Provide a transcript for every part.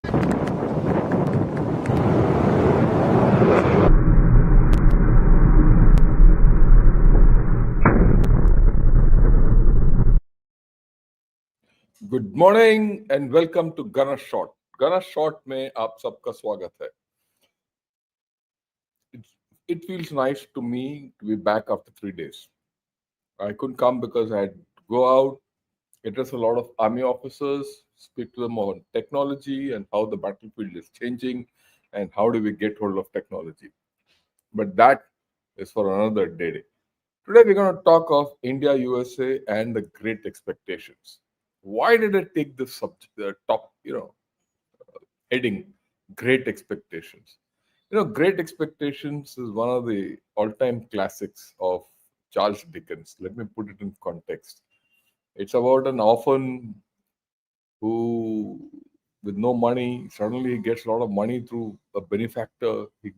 Good morning and welcome to गना शॉट। गना शॉट में आप सबका स्वागत है। It feels nice to me to be back after 3 days. I couldn't come because I had to go out, address a lot of army officers, speak to them on technology and how the battlefield is changing and how do we get hold of technology. But that is for another day. Today we're going to talk of India, USA and the great expectations. Why did I take this subject, the top, heading, great expectations? Great expectations is one of the all-time classics of Charles Dickens. Let me put it in context. It's about an orphan who, with no money, suddenly he gets a lot of money through a benefactor. He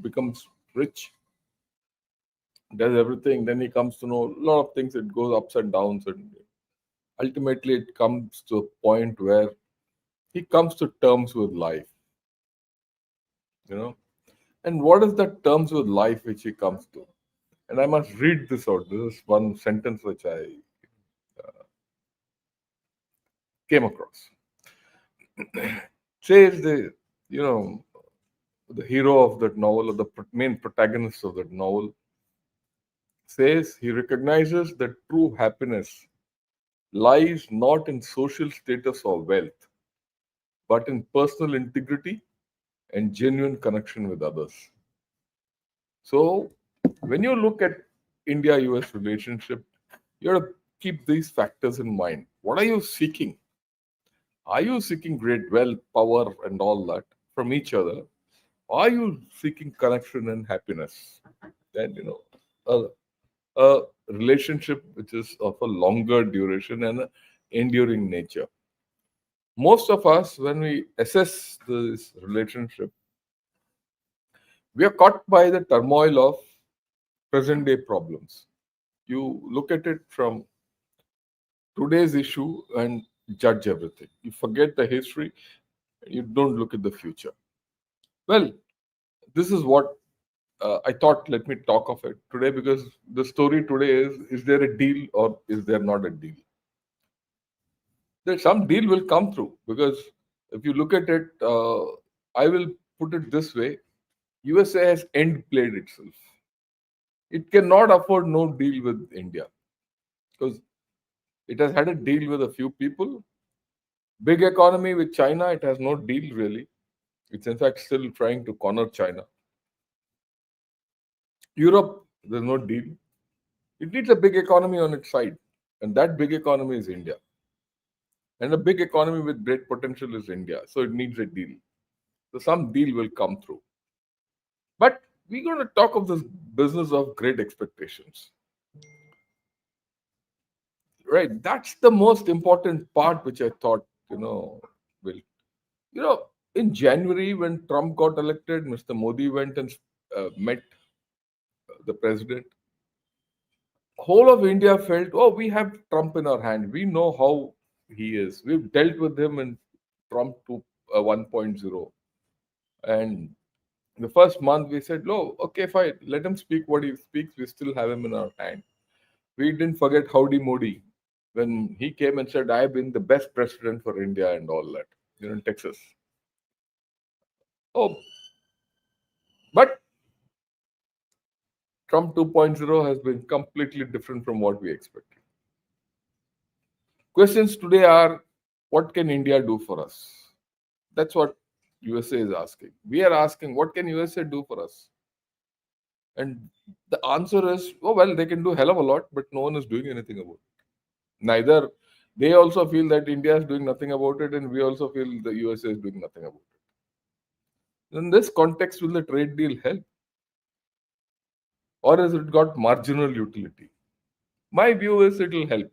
becomes rich, does everything. Then he comes to know a lot of things. It goes ups and downs, and ultimately it comes to a point where he comes to terms with life. You know, and what is that terms with life which he comes to? And I must read this out. This is one sentence which I came across. Says you know, the hero of that novel, or the main protagonist of that novel, says he recognizes that true happiness lies not in social status or wealth, but in personal integrity and genuine connection with others. So, when you look at India-US relationship, you have to keep these factors in mind. What are you seeking? Are you seeking great wealth, power, and all that from each other? Are you seeking connection and happiness? Then a relationship which is of a longer duration and a enduring nature. Most of us, when we assess this relationship, we are caught by the turmoil of present day problems. You look at it from today's issue and judge everything. You forget the history, you don't look at the future. Well, this is what I thought, let me talk of it today, because the story today is there a deal or is there not a deal? There some deal will come through, because if you look at it, I will put it this way: USA has end played itself. It cannot afford no deal with India, because it has had a deal with a few people. Big economy with China, it has no deal really. It's in fact still trying to corner China. Europe, there's no deal. It needs a big economy on its side, and that big economy is India. And a big economy with great potential is India, so it needs a deal. So some deal will come through. But we're going to talk of this business of great expectations. Right? That's the most important part, which I thought, will. You know, in January, when Trump got elected, Mr. Modi went and met the president. Whole of India felt, oh, we have Trump in our hand. We know how he is. We've dealt with him in Trump 1.0. And the first month we said, no, okay, fine, let him speak what he speaks. We still have him in our hand. We didn't forget Howdy Modi when he came and said, I've been the best president for India and all that, in Texas. Oh, but Trump 2.0 has been completely different from what we expected. Questions today are, what can India do for us? That's what USA is asking. We are asking, what can USA do for us? And the answer is, oh, well, they can do a hell of a lot, but no one is doing anything about it. Neither they also feel that India is doing nothing about it, and we also feel the USA is doing nothing about it. In this context, will the trade deal help? Or has it got marginal utility? My view is it will help.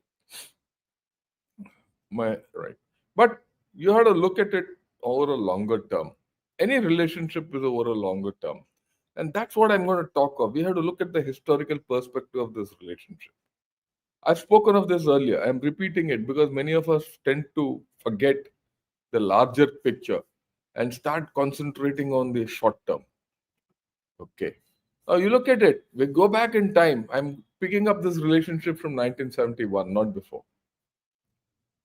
Right. But you have to look at it over a longer term. Any relationship is over a longer term. And that's what I'm going to talk of. We have to look at the historical perspective of this relationship. I've spoken of this earlier. I'm repeating it because many of us tend to forget the larger picture. and start concentrating on the short term. Okay. Now you look at it, we go back in time. I'm picking up this relationship from 1971, not before.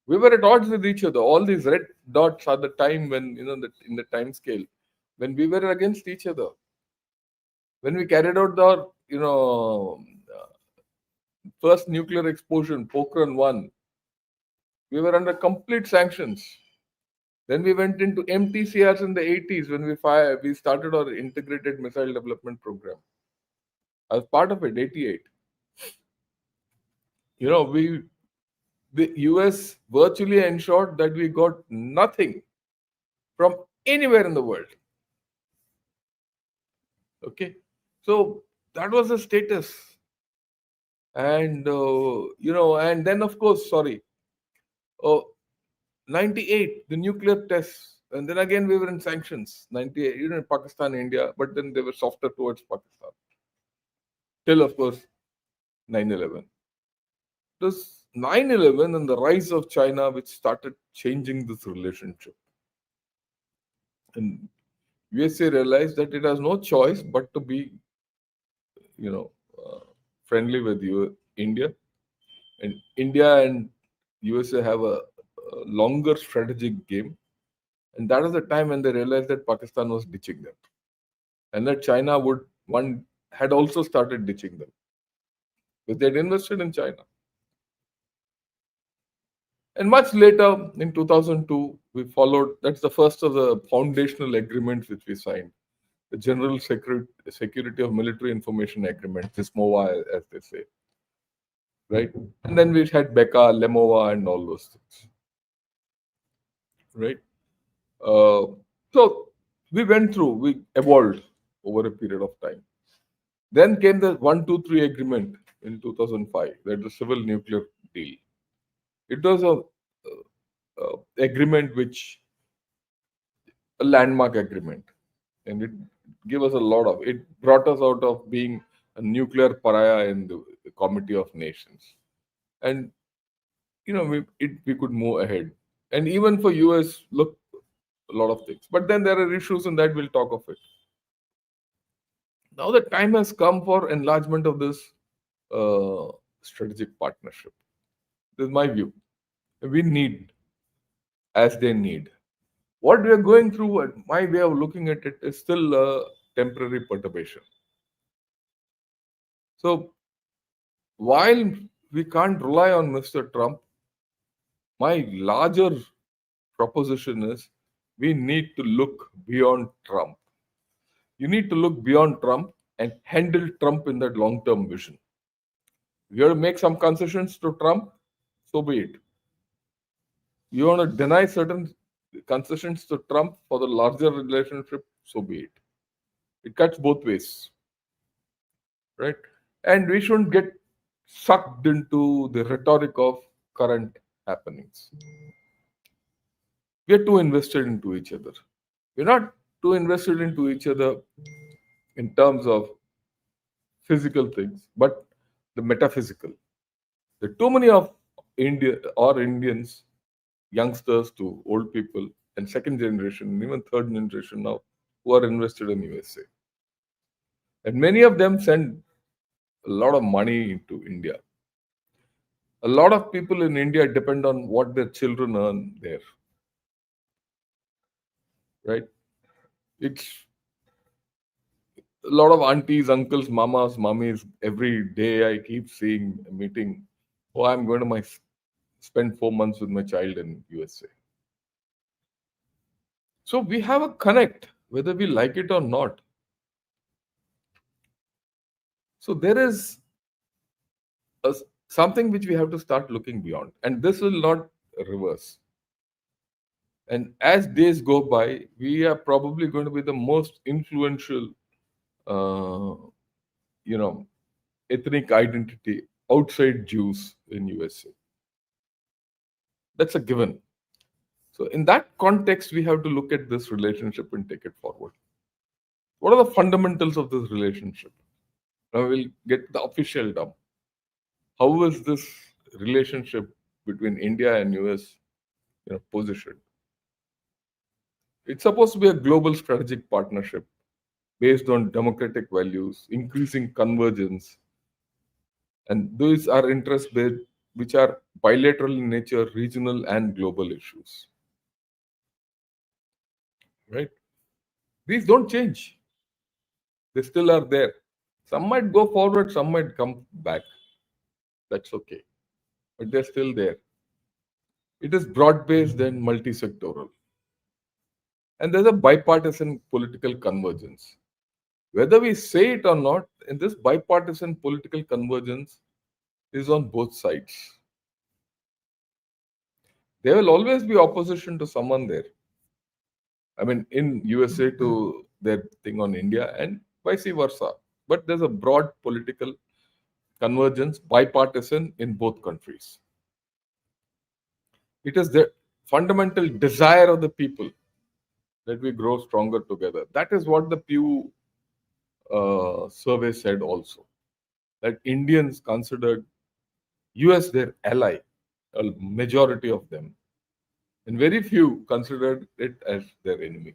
We were at odds with each other. All these red dots are the time when, in the time scale, when we were against each other. When we carried out the, first nuclear explosion, Pokhran 1, we were under complete sanctions. Then we went into MTCRs in the 80s when we started our integrated missile development program. As part of it, 88. We the US virtually ensured that we got nothing from anywhere in the world. Okay, so that was the status, and and then of course, sorry, oh, 98, the nuclear tests, and then again we were in sanctions. 98, Pakistan, India, but then they were softer towards Pakistan. Till of course 9/11. This 9/11 and the rise of China, which started changing this relationship. And USA realized that it has no choice but to be, you know, uh, friendly with India. And India and USA have a longer strategic game. And that was the time when they realized that Pakistan was ditching them. And that China had also started ditching them. Because they had invested in China. And much later, in 2002, we followed, that's the first of the foundational agreements which we signed, the General Security of Military Information Agreement, this MOA, as they say, right? And then we had Becca, Lemova, and all those things, right? Uh, so we evolved over a period of time. Then came the 123 agreement in 2005, that the civil nuclear deal. It was a agreement which a landmark agreement, and it gave us a lot of. It brought us out of being a nuclear pariah in the Committee of Nations, and we could move ahead. And even for US, look, a lot of things. But then there are issues, and that we'll talk of it. Now the time has come for enlargement of this uh, strategic partnership. This is my view. We need as they need. What we are going through, my way of looking at it, is still a temporary perturbation. So while we can't rely on Mr. Trump, my larger proposition is we need to look beyond Trump. You need to look beyond Trump and handle Trump in that long term vision. You have to make some concessions to Trump, so be it. You want to deny certain concessions to Trump for the larger relationship, so be it. It cuts both ways, right? And we shouldn't get sucked into the rhetoric of current happenings. We are too invested into each other. We're not too invested into each other in terms of physical things, but the metaphysical. There are too many of Indians, youngsters to old people, and second generation, and even third generation now, who are invested in USA. And many of them send a lot of money into India. A lot of people in India depend on what their children earn there, right? It's a lot of aunties, uncles, mamas, mummies. Every day I keep seeing a meeting. Oh, I'm going to spend 4 months with my child in USA. So we have a connect, whether we like it or not. So there is a, something which we have to start looking beyond, and this will not reverse. And as days go by, we are probably going to be the most influential, uh, you know, ethnic identity outside Jews in USA. That's a given. So in that context, we have to look at this relationship and take it forward. What are the fundamentals of this relationship? Now we'll get the official term. How is this relationship between India and US, positioned? It's supposed to be a global strategic partnership based on democratic values, increasing convergence, and these are interest based, which are bilateral in nature, regional and global issues. Right? These don't change. They still are there. Some might go forward, some might come back. That's okay. But they're still there. It is broad based and multi sectoral. And there's a bipartisan political convergence. Whether we say it or not, in this bipartisan political convergence is on both sides. There will always be opposition to someone there. I mean, in USA to their thing on India and vice versa. But there's a broad political convergence, bipartisan in both countries. It is the fundamental desire of the people that we grow stronger together. That is what the Pew survey said also. That Indians considered US their ally, a majority of them, and very few considered it as their enemy.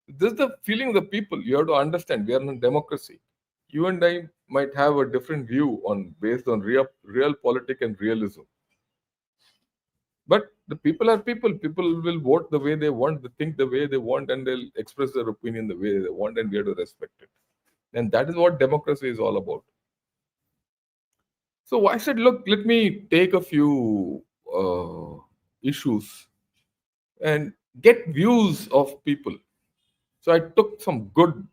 This is the feeling of the people. You have to understand we are in a democracy. You and I might have a different view on based on real politic and realism. But the people are people. People will vote the way they want, they think the way they want, and they'll express their opinion the way they want, and we have to respect it. And that is what democracy is all about. So I said, look, let me take a few issues and get views of people. So I took some good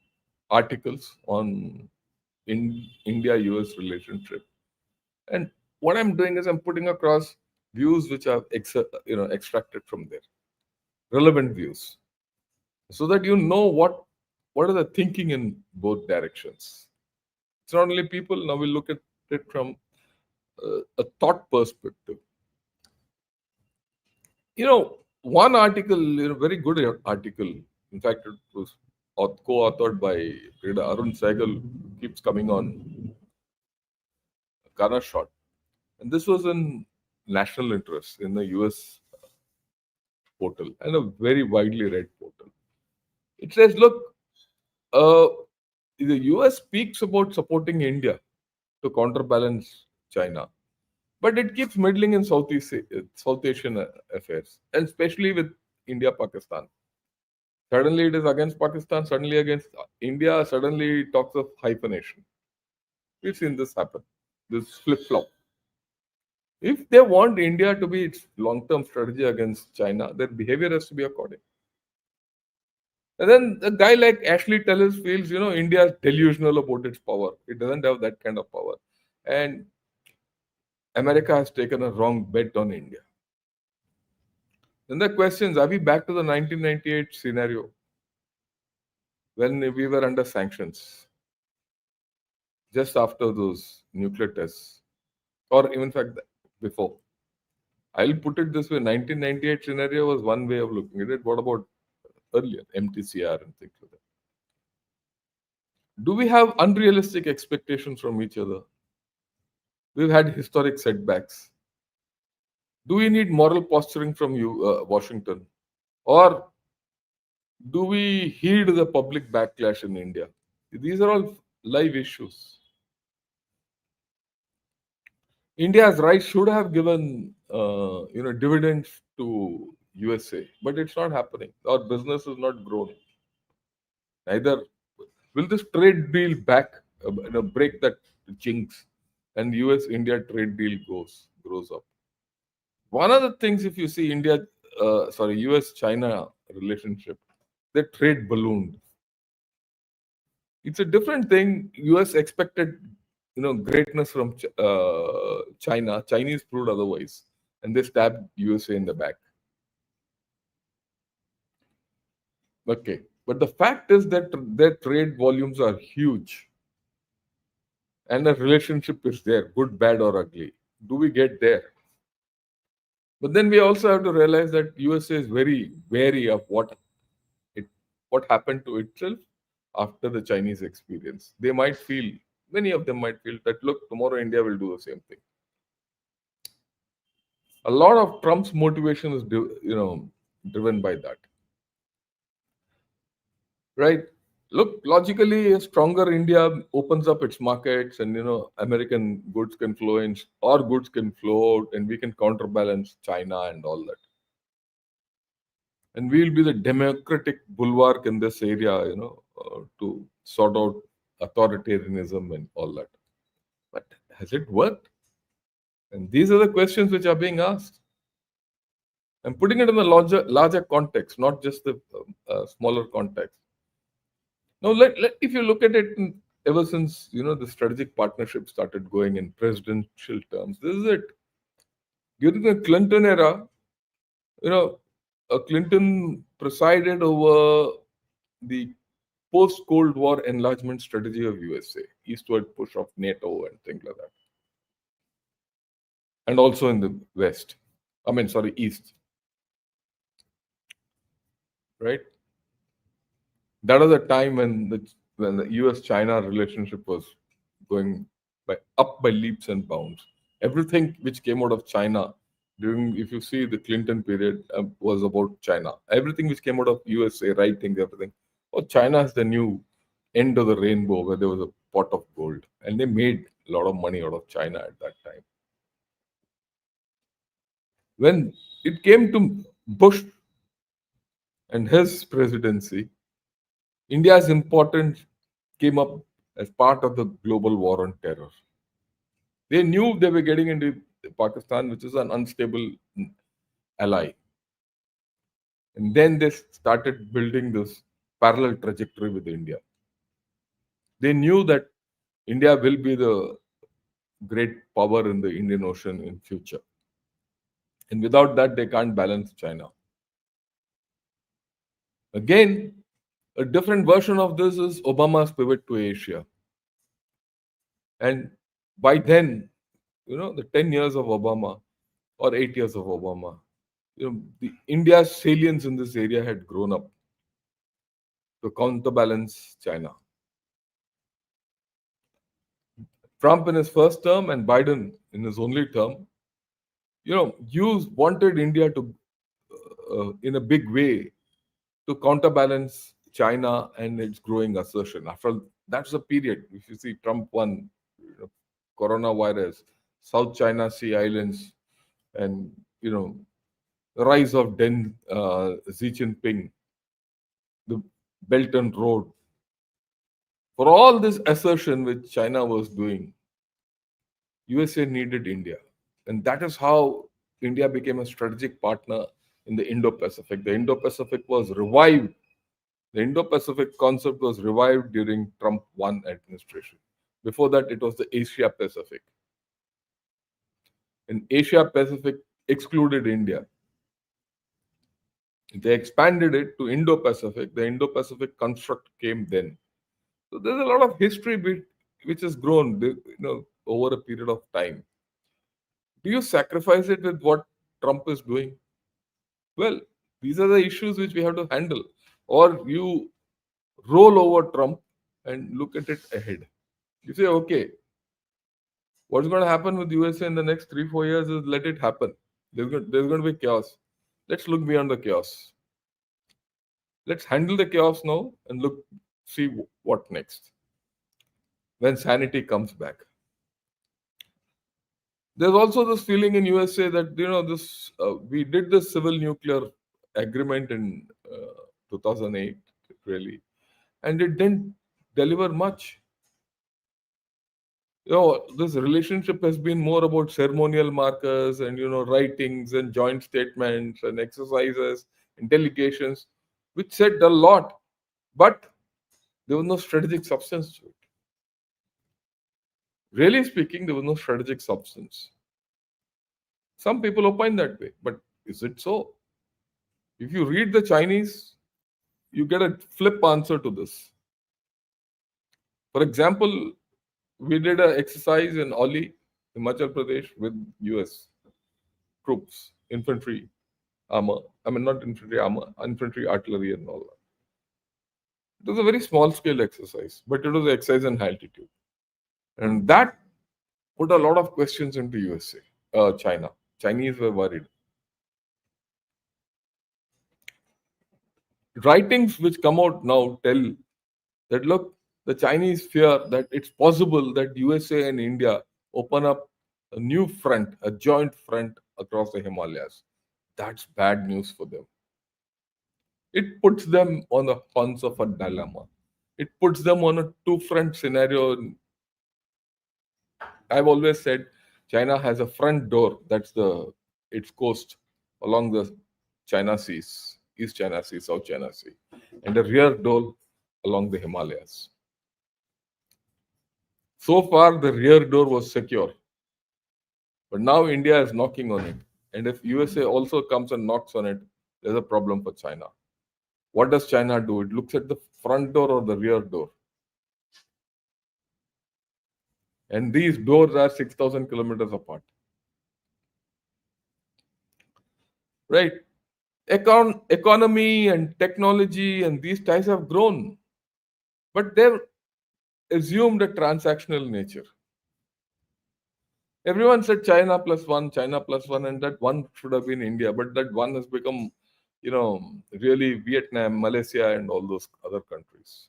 articles on in India-US relationship, and what I'm doing is I'm putting across views which are extracted from there, relevant views, so that you know what are the thinking in both directions. It's not only people. Now we look at it from a thought perspective. One article, very good article. In fact, it was co-authored by Arun Sehgal, who keeps coming on Ghana Shot. And this was in national interest in the US portal and a very widely read portal. It says, look, uh, the US speaks about supporting India to counterbalance China, but it keeps meddling in South Asian affairs, and especially with India, Pakistan. Suddenly it is against Pakistan, suddenly against India, suddenly it talks of hyphenation. We've seen this happen, this flip flop. If they want India to be its long term strategy against China, their behavior has to be according. And then a guy like Ashley Tellis feels, India is delusional about its power. It doesn't have that kind of power. And America has taken a wrong bet on India. Then the questions, are we back to the 1998 scenario when we were under sanctions, just after those nuclear tests, or even in fact before? I'll put it this way: 1998 scenario was one way of looking at it. What about earlier, MTCR and things like that? Do we have unrealistic expectations from each other? We've had historic setbacks. Do we need moral posturing from you, Washington, or do we heed the public backlash in India? These are all live issues. India's right should have given dividends to USA, but it's not happening. Our business is not growing. Neither will this trade deal break that jinx, and US-India trade deal grows up. One of the things, if you see US-China relationship, the trade ballooned. It's a different thing. US expected, greatness from China. Chinese proved otherwise, and they stabbed USA in the back. Okay, but the fact is that their trade volumes are huge, and the relationship is there, good, bad, or ugly. Do we get there? But then we also have to realize that USA is very wary of it what happened to itself after the Chinese experience. Many of them might feel that, look, tomorrow India will do the same thing. A lot of Trump's motivation is driven by that. right? Look, logically, a stronger India opens up its markets, and American goods can flow in, or goods can flow out, and we can counterbalance China and all that. And we'll be the democratic bulwark in this area, to sort out authoritarianism and all that. But has it worked? And these are the questions which are being asked. I'm putting it in the larger context, not just the smaller context. Now, if you look at it, ever since the strategic partnership started going in presidential terms, this is it. During the Clinton era, you know, Clinton presided over the post Cold War enlargement strategy of USA, eastward push of NATO and things like that, and also in the West. I mean, sorry, East, right? That was a time when the US-China relationship was going by leaps and bounds. Everything which came out of China during, if you see the Clinton period, was about China. Everything which came out of USA, writing everything. Oh, China is the new end of the rainbow where there was a pot of gold, and they made a lot of money out of China at that time. When it came to Bush and his presidency, India's importance came up as part of the global war on terror. They knew they were getting into Pakistan, which is an unstable ally. And then they started building this parallel trajectory with India. They knew that India will be the great power in the Indian Ocean in future. And without that, they can't balance China. Again, a different version of this is Obama's pivot to Asia. And by then, the 10 years of Obama or 8 years of Obama, India's salience in this area had grown up to counterbalance China. Trump in his first term and Biden in his only term, you wanted India to, in a big way, to counterbalance China and its growing assertion. After that's the period. If you see Trump won, coronavirus, South China Sea Islands, and the rise of Xi Jinping, the Belt and Road. For all this assertion which China was doing, USA needed India. And that is how India became a strategic partner in the Indo-Pacific. The Indo-Pacific was revived. The Indo-Pacific concept was revived during Trump 1 administration. Before that, it was the Asia Pacific. And Asia Pacific excluded India. They expanded it to Indo-Pacific. The Indo-Pacific construct came then. So there's a lot of history which has grown, over a period of time. Do you sacrifice it with what Trump is doing? Well, these are the issues which we have to handle. Or you roll over Trump and look at it ahead. You say, okay, what's going to happen with USA in the next 3-4 years is let it happen. There's going to be chaos. Let's look beyond the chaos. Let's handle the chaos now and see what next when sanity comes back. There's also this feeling in USA that this we did this civil nuclear agreement in 2008, really, and it didn't deliver much. This relationship has been more about ceremonial markers and writings and joint statements and exercises and delegations, which said a lot, but there was no strategic substance to it. Really speaking, there was no strategic substance. Some people opine that way, but is it so? If you read the Chinese, you get a flip answer to this. For example, we did an exercise in Oli, Himachal Pradesh, with US troops, infantry armor. I mean, not infantry armor, infantry artillery and all that. It was a very small scale exercise, but it was an exercise in altitude. And that put a lot of questions into China. Chinese were worried. Writings which come out now tell that look, the Chinese fear that it's possible that USA and India open up a new front, a joint front across the Himalayas. That's bad news for them. It puts them on the horns of a dilemma. It puts them on a two front scenario. I've always said China has a front door, that's the its coast along the China Seas, East China Sea, South China Sea, and a rear door along the Himalayas. So far, the rear door was secure, but now India is knocking on it. And if USA also comes and knocks on it, there's a problem for China. What does China do? It looks at the front door or the rear door. And these doors are 6,000 kilometers apart. Right? Economy and technology and these ties have grown, but they've assumed a transactional nature. Everyone said China plus one, and that one should have been India, but that one has become, really Vietnam, Malaysia, and all those other countries.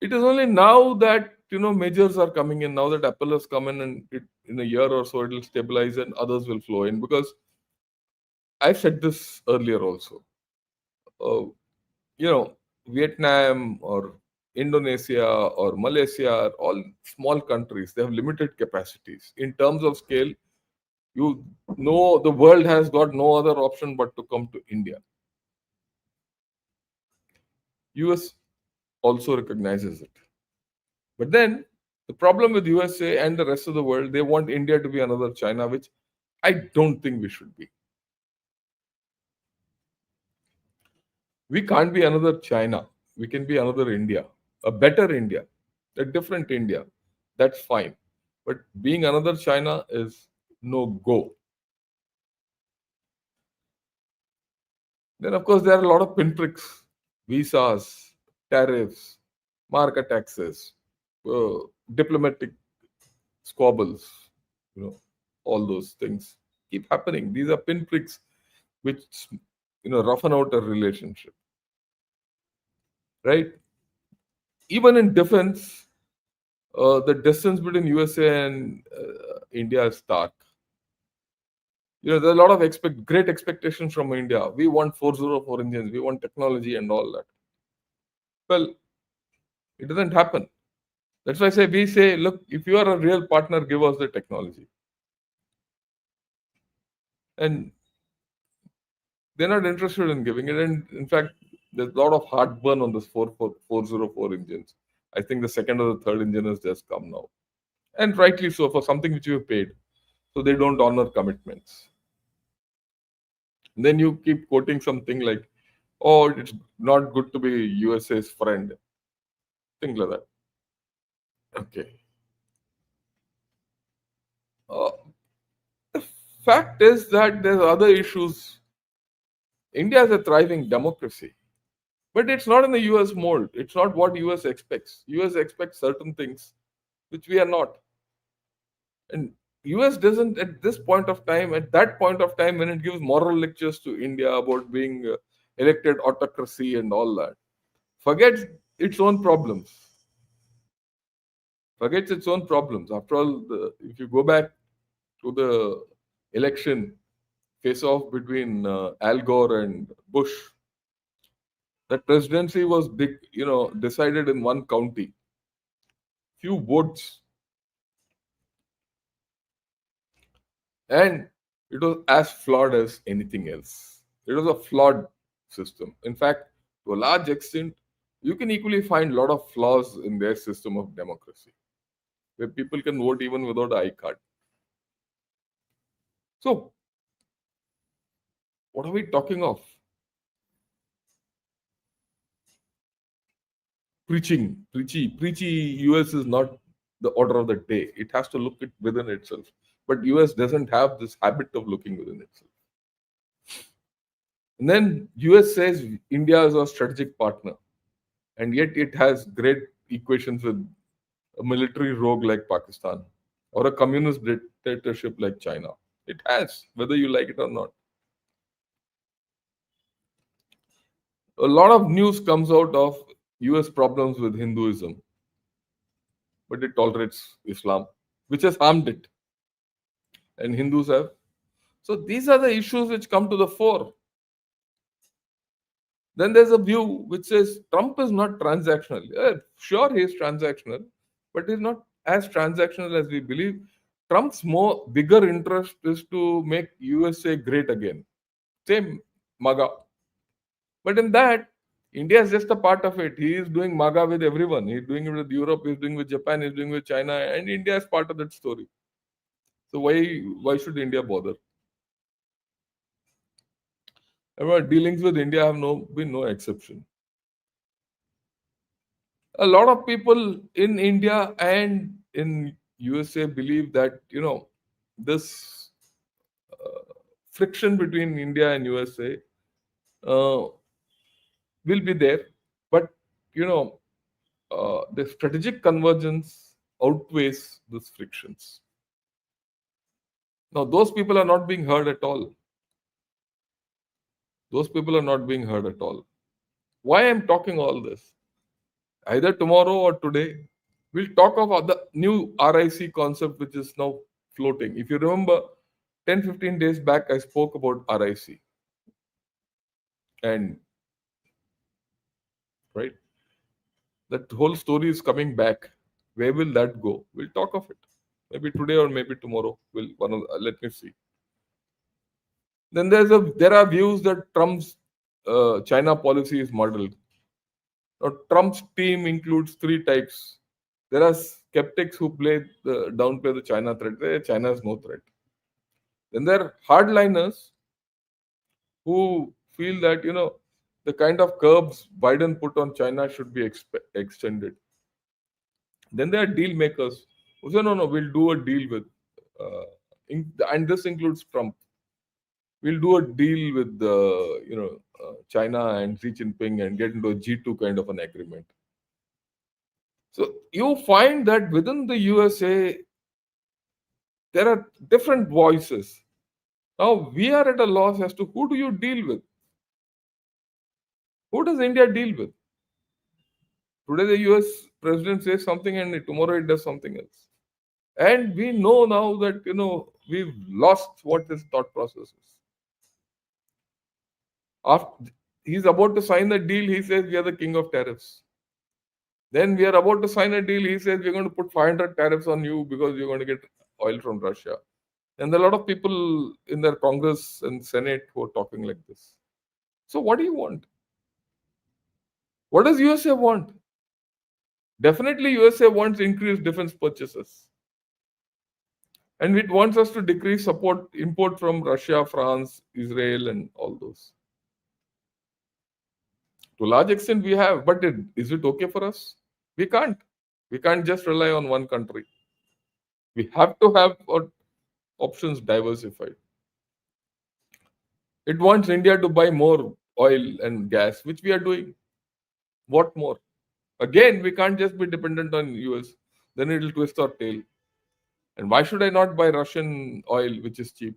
It is only now that measures are coming in. Now that Apple has come in, and in a year or so it will stabilize, and others will flow in. Because I've said this earlier also. Uh, Vietnam or Indonesia or Malaysia are all small countries. They have limited capacities. In terms of scale, you know the world has got no other option but to come to India. US also recognizes it. But then the problem with USA and the rest of the world, they want India to be another China, which I don't think we should be. We can't be another China. We can be another India, a better India, a different India. That's fine. But being another China is no go. Then, of course, there are a lot of pinpricks, visas, tariffs, market taxes, uh, diplomatic squabbles, all those things keep happening. These are pinpricks which, roughen out a relationship, right? Even in defense, the distance between USA and India is stark. There's a lot of great expectations from India. We want 404 engines, we want technology and all that. Well, it doesn't happen. That's why we say, look, if you are a real partner, give us the technology. And they're not interested in giving it. And in fact, there's a lot of heartburn on this 404 engines. I think the second or the third engine has just come now. And rightly so, for something which you have paid. So they don't honor commitments. And then you keep quoting something like, oh, it's not good to be USA's friend. Things like that. Okay. Uh, the fact is that there's other issues. India is a thriving democracy. But it's not in the US mold. It's not what US expects. US expects certain things which we are not. And US doesn't at this point of time, at that point of time when it gives moral lectures to India about being elected autocracy and all that, forgets its own problems. Forgets its own problems. After all, if you go back to the election face off between Al Gore and Bush, that presidency was decided in one county. Few votes. And it was as flawed as anything else. It was a flawed system. In fact, to a large extent, you can equally find a lot of flaws in their system of democracy, where people can vote even without an I card. So, what are we talking of? Preachy US is not the order of the day. It has to look it within itself. But US doesn't have this habit of looking within itself. And then US says India is a strategic partner, and yet it has great equations with a military rogue like Pakistan or a communist dictatorship like China. It has, whether you like it or not. A lot of news comes out of US problems with Hinduism, but it tolerates Islam, which has harmed it, and Hindus have. So these are the issues which come to the fore. Then there's a view which says Trump is not transactional. Yeah, sure, he is transactional, but he's not as transactional as we believe. Trump's more bigger interest is to make USA great again. Same MAGA. But in that, India is just a part of it. He is doing MAGA with everyone. He's doing it with Europe, he's doing with Japan, he's doing with China, and India is part of that story. So why should India bother? Our dealings with India have been no exception. A lot of people in India and in USA believe that this friction between India and USA will be there, but you know the strategic convergence outweighs these frictions. Now, those people are not being heard at all. Those people are not being heard at all. Why I'm talking all this? Either tomorrow or today, we'll talk about the new RIC concept which is now floating. If you remember, 10-15 days back, I spoke about RIC. And, right, that whole story is coming back. Where will that go? We'll talk of it. Maybe today or maybe tomorrow. Let me see. Then there are views that Trump's China policy is modeled. Now, Trump's team includes three types. There are skeptics who downplay the China threat. China is no threat. Then there are hardliners who feel that the kind of curbs Biden put on China should be extended. Then there are deal makers who say no, we'll do a deal with, and this includes Trump. We'll do a deal with China and Xi Jinping and get into a G2 kind of an agreement. So you find that within the USA, there are different voices. Now we are at a loss as to who do you deal with? Who does India deal with? Today the US president says something and tomorrow it does something else. And we know now that we've lost what his thought process is. After he's about to sign the deal, he says we are the king of tariffs. Then we are about to sign a deal. He says we're going to put 500 tariffs on you because you're going to get oil from Russia. And there are a lot of people in their Congress and Senate who are talking like this. So what do you want? What does USA want? Definitely USA wants increased defense purchases. And it wants us to decrease import from Russia, France, Israel, and all those. To a large extent we have, but is it okay for us? We can't. We can't just rely on one country. We have to have our options diversified. It wants India to buy more oil and gas, which we are doing. What more? Again, we can't just be dependent on US. Then it will twist our tail. And why should I not buy Russian oil, which is cheap?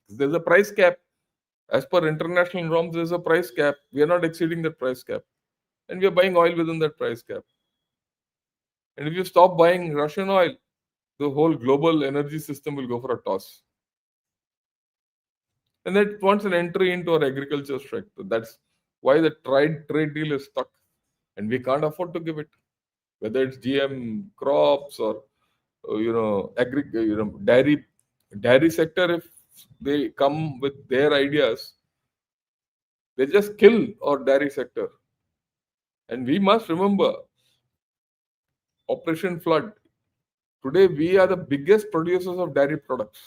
There's a price cap. As per international norms, there's a price cap. We are not exceeding that price cap. And we are buying oil within that price cap. And if you stop buying Russian oil, the whole global energy system will go for a toss. And it wants an entry into our agriculture sector. That's why the trade deal is stuck. And we can't afford to give it. Whether it's GM crops or dairy sector, if they come with their ideas, they just kill our dairy sector. And we must remember Operation Flood. Today we are the biggest producers of dairy products.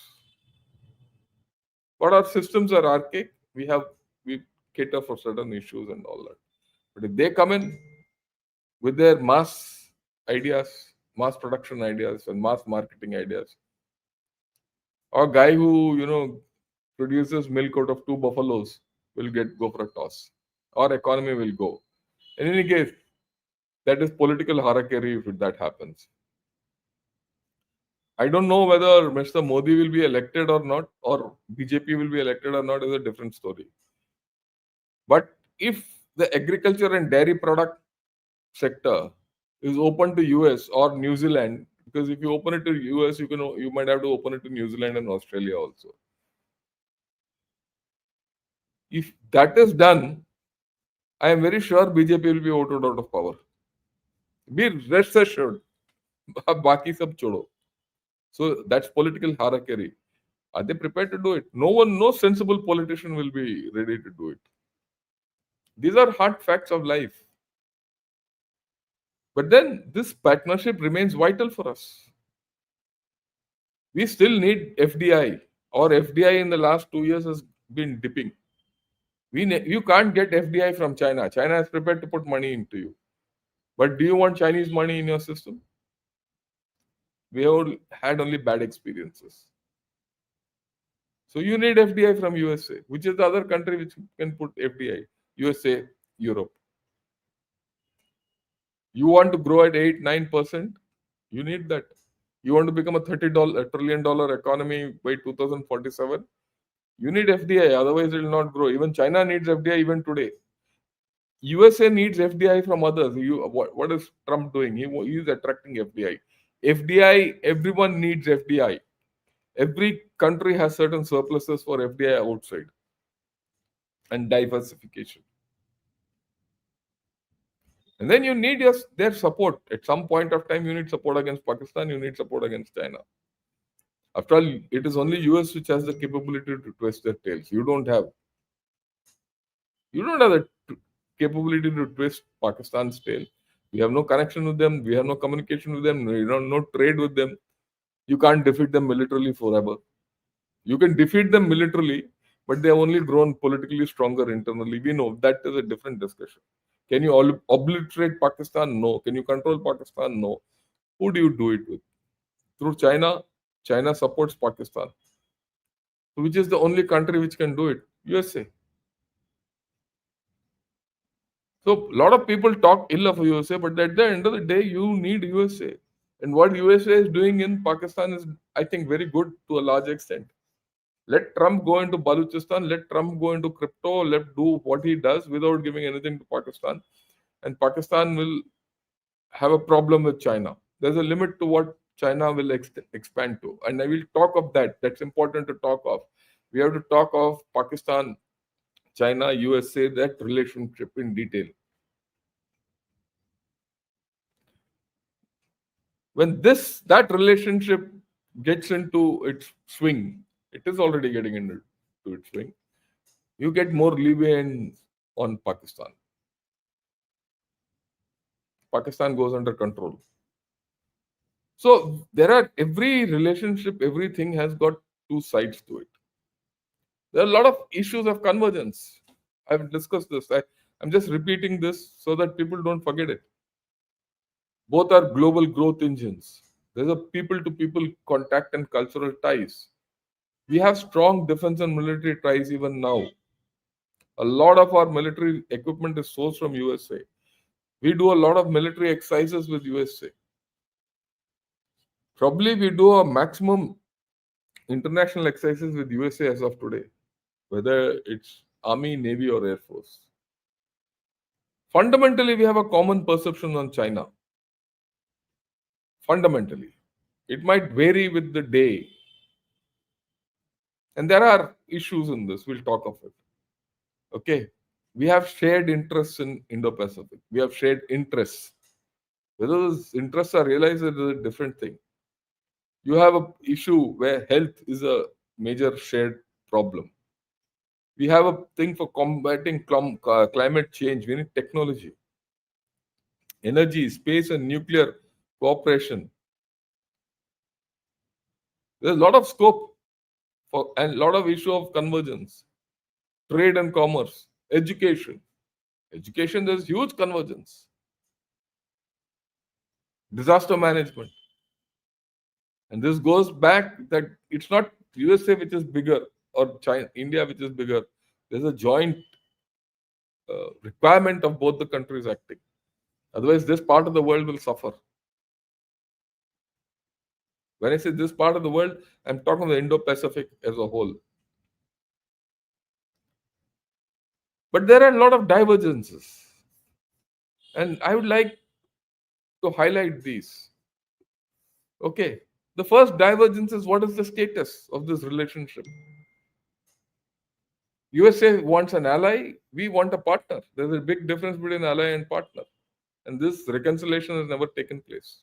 But our systems are archaic. We cater for certain issues and all that. But if they come in with their mass ideas, mass production ideas, and mass marketing ideas, or a guy who produces milk out of two buffaloes will go for a toss. Our economy will go. In any case, that is political harakiri if that happens. I don't know whether Mr. Modi will be elected or not, or BJP will be elected or not is a different story. But if The agriculture and dairy product sector is open to US or New Zealand, because if you open it to US, you might have to open it to New Zealand and Australia also. If that is done, I am very sure BJP will be voted out of power. Be rest assured. Baki sab chodo. So that's political harakiri. Are they prepared to do it? No sensible politician will be ready to do it. These are hard facts of life. But then this partnership remains vital for us. We still need FDI. Our FDI in the last 2 years has been dipping. You can't get FDI from China. China is prepared to put money into you. But do you want Chinese money in your system? We have had only bad experiences. So you need FDI from USA, which is the other country which can put FDI. USA, Europe. You want to grow at 8-9%, you need that. You want to become a $30 trillion economy by 2047, you need FDI, otherwise it will not grow. Even China needs FDI even today. USA needs FDI from others. What is Trump doing? He is attracting FDI. FDI, everyone needs FDI. Every country has certain surpluses for FDI outside and diversification. And then you need their support. At some point of time, you need support against Pakistan, you need support against China. After all, it is only US which has the capability to twist their tails. You don't have the capability to twist Pakistan's tail. We have no connection with them. We have no communication with them. We don't no trade with them. You can't defeat them militarily forever. You can defeat them militarily, but they have only grown politically stronger internally. We know that is a different discussion. Can you obliterate Pakistan? No. Can you control Pakistan? No. Who do you do it with? Through China? China supports Pakistan. Which is the only country which can do it? USA. So a lot of people talk ill of USA, but at the end of the day, you need USA. And what USA is doing in Pakistan is, I think, very good to a large extent. Let Trump go into Balochistan, let Trump go into crypto, let do what he does without giving anything to Pakistan. And Pakistan will have a problem with China. There's a limit to what China will expand to. And I will talk of that. That's important to talk of. We have to talk of Pakistan, China, USA, that relationship in detail. When that relationship gets into its swing, it is already getting into its swing, you get more leeway on Pakistan. Pakistan goes under control. So every relationship, everything has got two sides to it. There are a lot of issues of convergence. I've discussed this. I'm just repeating this so that people don't forget it. Both are global growth engines. There's a people to people contact and cultural ties. We have strong defense and military ties even now. A lot of our military equipment is sourced from USA. We do a lot of military exercises with USA. Probably we do a maximum international exercises with USA as of today, whether it's Army, Navy, or Air Force. Fundamentally, we have a common perception on China. Fundamentally. It might vary with the day. And there are issues in this. We'll talk of it. Okay. We have shared interests in Indo-Pacific. We have shared interests. Whether those interests are realized is a different thing. You have an issue where health is a major shared problem. We have a thing for combating climate change. We need technology, energy, space, and nuclear cooperation. There's a lot of scope for and a lot of issue of convergence, trade and commerce, education. Education, there's huge convergence. Disaster management. And this goes back that it's not USA which is bigger or China, India which is bigger. There's a joint requirement of both the countries acting. Otherwise, this part of the world will suffer. When I say this part of the world, I'm talking of the Indo-Pacific as a whole. But there are a lot of divergences. And I would like to highlight these. Okay. The first divergence is what is the status of this relationship? USA wants an ally, we want a partner. There's a big difference between ally and partner. And this reconciliation has never taken place.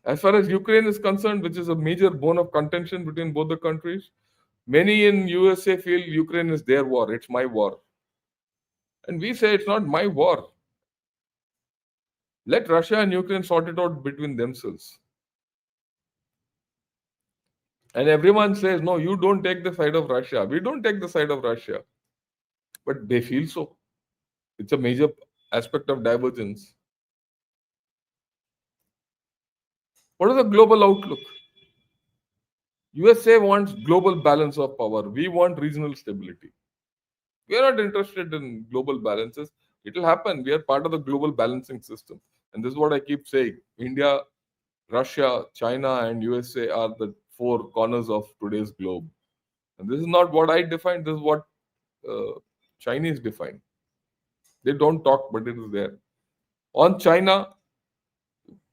As far as Ukraine is concerned, which is a major bone of contention between both the countries, many in USA feel Ukraine is their war, it's my war. And we say it's not my war. Let Russia and Ukraine sort it out between themselves. And everyone says, no, you don't take the side of Russia. We don't take the side of Russia. But they feel so. It's a major aspect of divergence. What is the global outlook? USA wants global balance of power. We want regional stability. We are not interested in global balances. It will happen. We are part of the global balancing system. And this is what I keep saying. India, Russia, China, and USA are the four corners of today's globe. And this is not what I defined, this is what uh, Chinese define. They don't talk, but it is there. On China,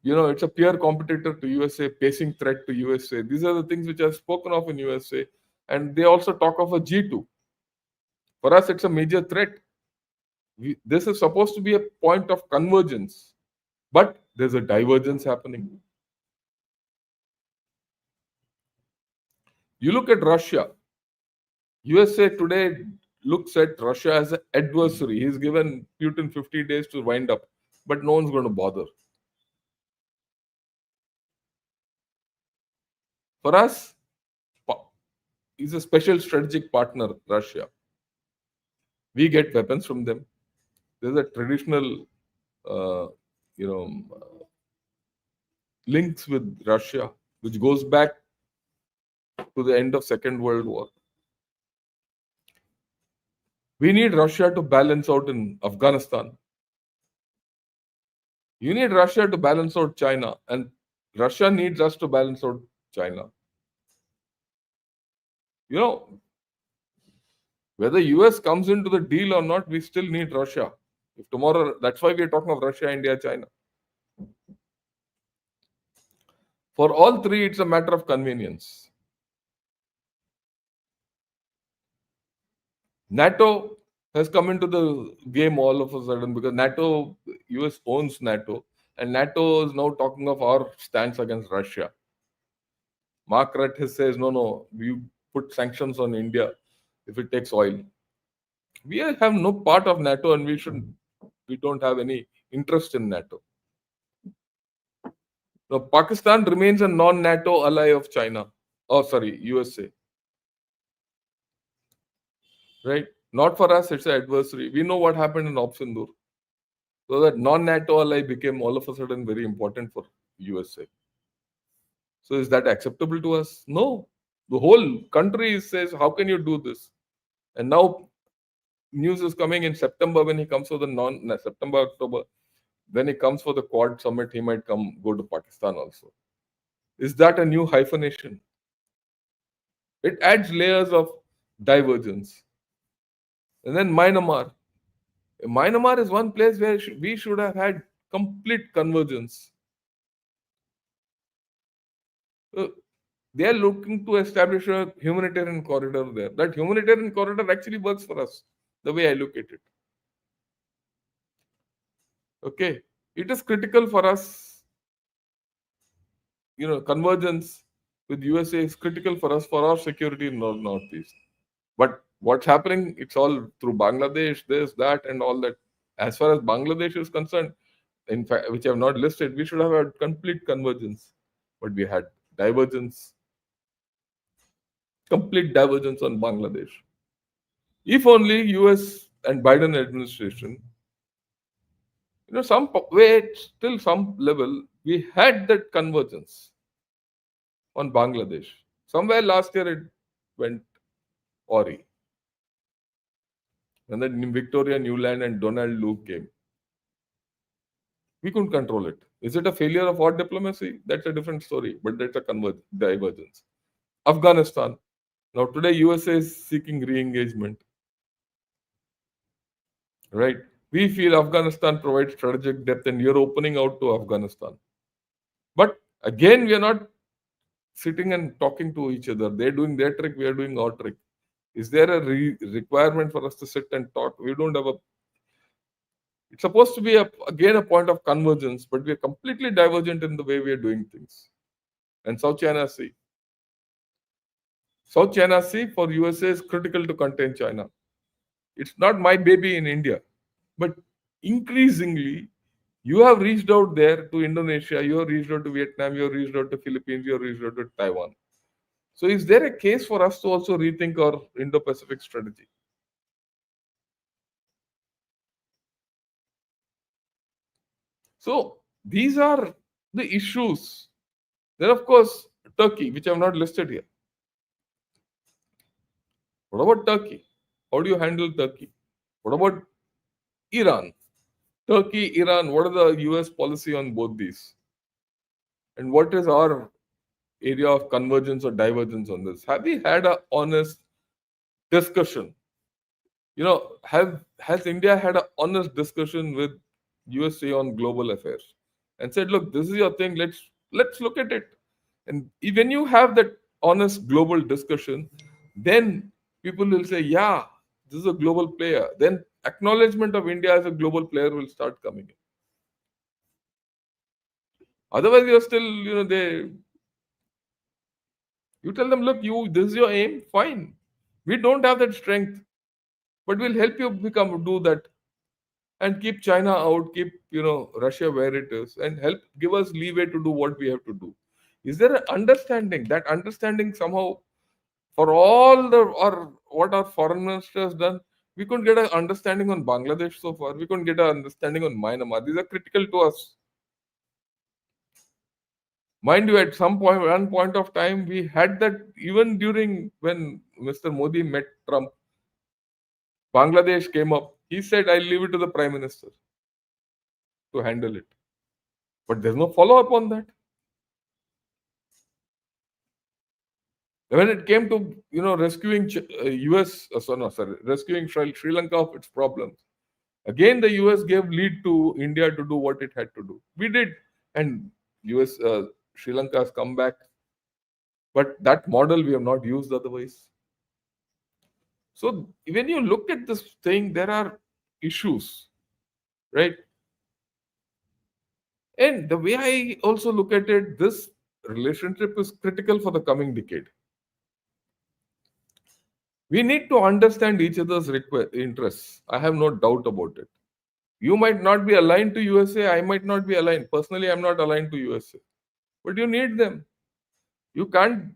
it's a peer competitor to USA, pacing threat to USA. These are the things which are spoken of in USA. And they also talk of a G2. For us, it's a major threat. This is supposed to be a point of convergence, but there's a divergence happening. You look at Russia. USA today looks at Russia as an adversary. He's given Putin 50 days to wind up, but no one's going to bother. For us, he's a special strategic partner, Russia. We get weapons from them. There's a traditional, uh, you know, links with Russia, which goes back to the end of Second World War. We need Russia to balance out in Afghanistan. You need Russia to balance out China, and Russia needs us to balance out China. You know, whether US comes into the deal or not, we still need Russia. If tomorrow, that's why we are talking of Russia, India, China. For all three, it's a matter of convenience. NATO has come into the game all of a sudden because NATO, US owns NATO, and NATO is now talking of our stance against Russia. Mark Rutte says, no, we put sanctions on India if it takes oil. We have no part of NATO, and we don't have any interest in NATO. Now, Pakistan remains a non-NATO ally of China. Oh, sorry, USA. Right? Not for us, it's an adversary. We know what happened in Op Sindoor. So that non-NATO ally became all of a sudden very important for USA. So is that acceptable to us? No. The whole country says, how can you do this? And now news is coming in September when he comes for the September, October. When he comes for the Quad summit, he might go to Pakistan also. Is that a new hyphenation? It adds layers of divergence. And then Myanmar. Myanmar is one place where we should have had complete convergence. Uh, they are looking to establish a humanitarian corridor there. That humanitarian corridor actually works for us, the way I look at it. Okay. It is critical for us, convergence with USA is critical for us for our security in Northeast. But what's happening, it's all through Bangladesh, this, that, and all that. As far as Bangladesh is concerned, in fact, which I have not listed, we should have had complete convergence. But we had divergence, complete divergence on Bangladesh. If only US and Biden administration, some way, still some level, we had that convergence on Bangladesh. Somewhere last year it went awry. And then Victoria Newland and Donald Luke came. We couldn't control it. Is it a failure of our diplomacy? That's a different story, but that's a divergence. Afghanistan. Now today USA is seeking re-engagement, right? We feel Afghanistan provides strategic depth and you're opening out to Afghanistan. But again, we are not sitting and talking to each other. They're doing their trick, we are doing our trick. Is there a requirement for us to sit and talk? We don't have a. It's supposed to be again a point of convergence, but we are completely divergent in the way we are doing things. And South China Sea. South China Sea for USA is critical to contain China. It's not my baby in India. But increasingly, you have reached out there to Indonesia, you have reached out to Vietnam, you have reached out to Philippines, you have reached out to Taiwan. So is there a case for us to also rethink our Indo-Pacific strategy? So these are the issues. Then of course Turkey, which I have not listed here. What about Turkey? How do you handle Turkey? What about Iran? Turkey, Iran, what are the US policy on both these? And what is our area of convergence or divergence on this? Have we had a honest discussion? Have has India had an honest discussion with USA on global affairs and said, look, this is your thing, let's look at it. And when you have that honest global discussion, then people will say, yeah, this is a global player. Then acknowledgement of India as a global player will start coming in. Otherwise, you're still, you tell them, look, this is your aim, fine. We don't have that strength, but we'll help you do that and keep China out, keep Russia where it is, and help give us leeway to do what we have to do. Is there an understanding? That understanding somehow for all the or what our foreign minister has done, we couldn't get an understanding on Bangladesh so far. We couldn't get an understanding on Myanmar. These are critical to us. Mind you, at one point of time, we had that even during when Mr. Modi met Trump, Bangladesh came up. He said, I'll leave it to the Prime Minister to handle it. But there's no follow up on that. When it came to rescuing US, rescuing Sri Lanka of its problems, again the US gave lead to India to do what it had to do. We did, and US Sri Lanka has come back, but that model we have not used otherwise. So when you look at this thing, there are issues, right? And the way I also look at it, this relationship is critical for the coming decade. We need to understand each other's interests. I have no doubt about it. You might not be aligned to USA, I might not be aligned. Personally, I'm not aligned to USA. But you need them. You can't,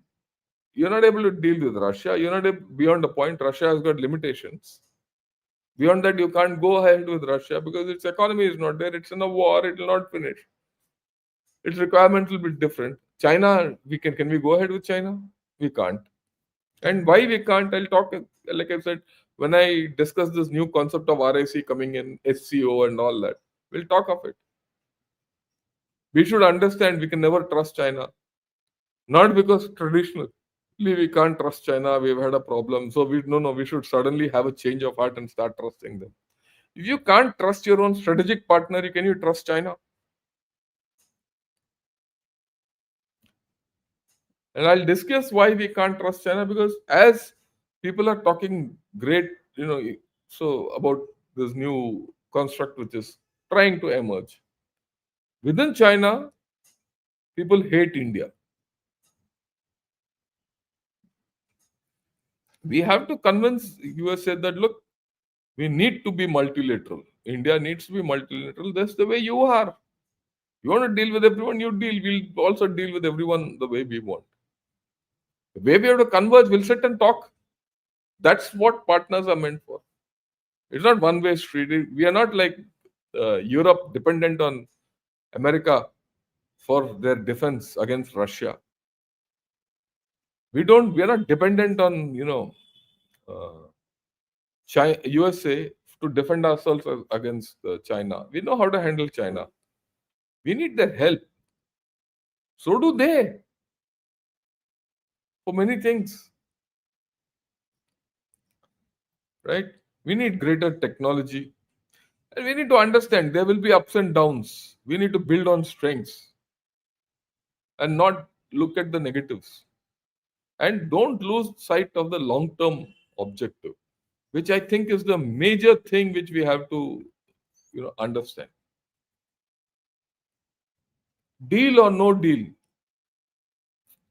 you're not able to deal with Russia. You're not beyond the point. Russia has got limitations. Beyond that, you can't go ahead with Russia because its economy is not there. It's in a war, it will not finish. Its requirements will be different. China, can we go ahead with China? We can't. And why we can't, I'll talk, like I said, when I discuss this new concept of RIC coming in, SCO and all that, we'll talk of it. We should understand we can never trust China. Not because traditionally we can't trust China, we've had a problem. So we should suddenly have a change of heart and start trusting them. If you can't trust your own strategic partner, can you trust China? And I'll discuss why we can't trust China because as people are talking great, so about this new construct which is trying to emerge. Within China, people hate India. We have to convince USA that look, we need to be multilateral. India needs to be multilateral. That's the way you are. You want to deal with everyone, you deal. We'll also deal with everyone the way we want. The way we have to converge, we'll sit and talk. That's what partners are meant for. It's not one-way street. We are not like Europe dependent on America for their defense against Russia. We are not dependent on uh, USA to defend ourselves against China. We know how to handle China. We need their help. So do they for many things. right? We need greater technology. And we need to understand there will be ups and downs. We need to build on strengths and not look at the negatives. And don't lose sight of the long term objective, which I think is the major thing which we have to understand. Deal or no deal,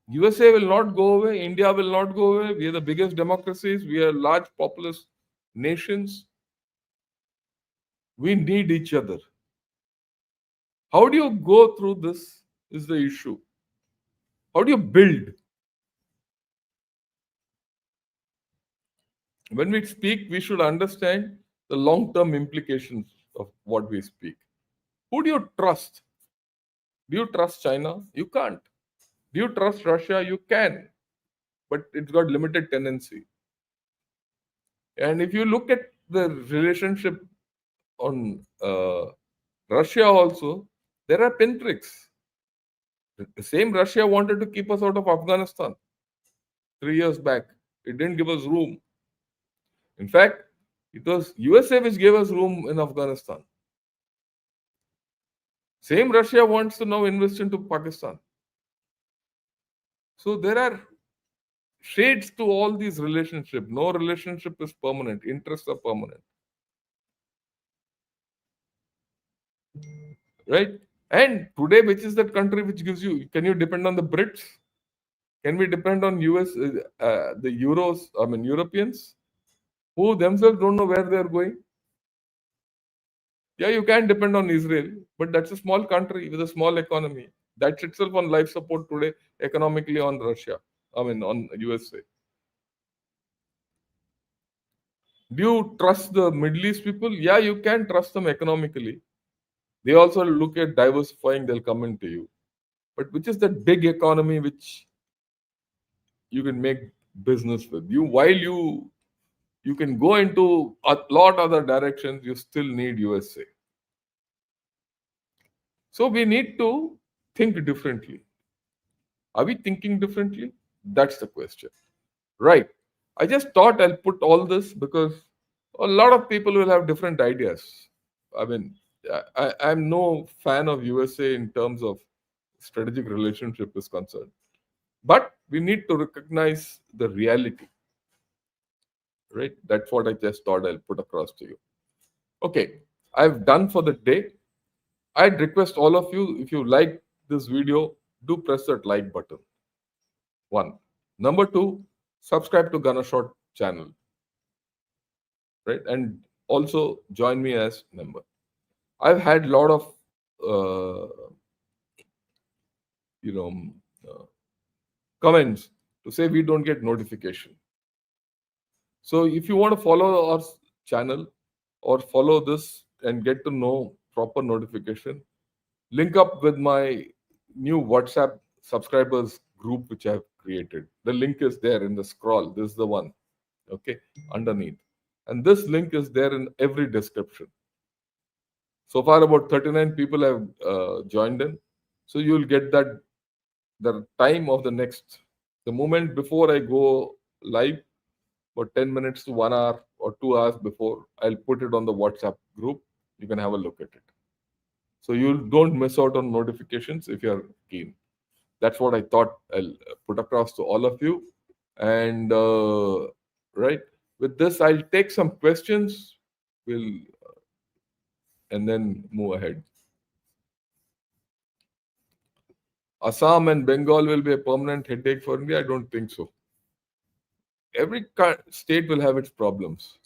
USA will not go away, India will not go away. We are the biggest democracies, we are large populous nations. We need each other. How do you go through this is the issue. How do you build? When we speak, we should understand the long term implications of what we speak. Who do you trust? Do you trust China? You can't. Do you trust Russia? You can, but it's got limited tendency. And if you look at the relationship on Russia also, there are pinpricks. The same Russia wanted to keep us out of Afghanistan 3 years back. It didn't give us room. In fact, it was USA which gave us room in Afghanistan. Same Russia wants to now invest into Pakistan. So there are shades to all these relationships. No relationship is permanent. Interests are permanent. Right? And today, which is that country which gives you, can you depend on the Brits? Can we depend on US, the Euros, I mean, Europeans, who themselves don't know where they're going? Yeah, you can depend on Israel, but that's a small country with a small economy. That's itself on life support today, economically on Russia, I mean, on USA. Do you trust the Middle East people? Yeah, you can trust them economically. They also look at diversifying, they'll come into you. But which is that big economy which you can make business with? You can go into a lot other directions, you still need USA. So we need to think differently. Are we thinking differently? That's the question. Right. I just thought I'll put all this because a lot of people will have different ideas. I mean, I'm no fan of USA in terms of strategic relationship is concerned. But we need to recognize the reality. Right? That's what I just thought I'll put across to you. Okay. I've done for the day. I'd request all of you, if you like this video, do press that like button. One. Number two, subscribe to Ganashort channel, right? And also join me as member. I've had a lot of, you know, uh, comments to say we don't get notification. So if you want to follow our channel or follow this and get to know proper notification, link up with my new WhatsApp subscribers group which I've created. The link is there in the scroll. This is the one, okay, underneath. And this link is there in every description. So far, about 39 people have joined in. So you'll get that the time of the next, the moment before I go live, about 10 minutes to 1 hour or 2 hours before, I'll put it on the WhatsApp group. You can have a look at it. So you don't miss out on notifications if you're keen. That's what I thought I'll put across to all of you. And right, with this, I'll take some questions. We'll and then move ahead. Assam and Bengal will be a permanent headache for India. I don't think so. Every state will have its problems.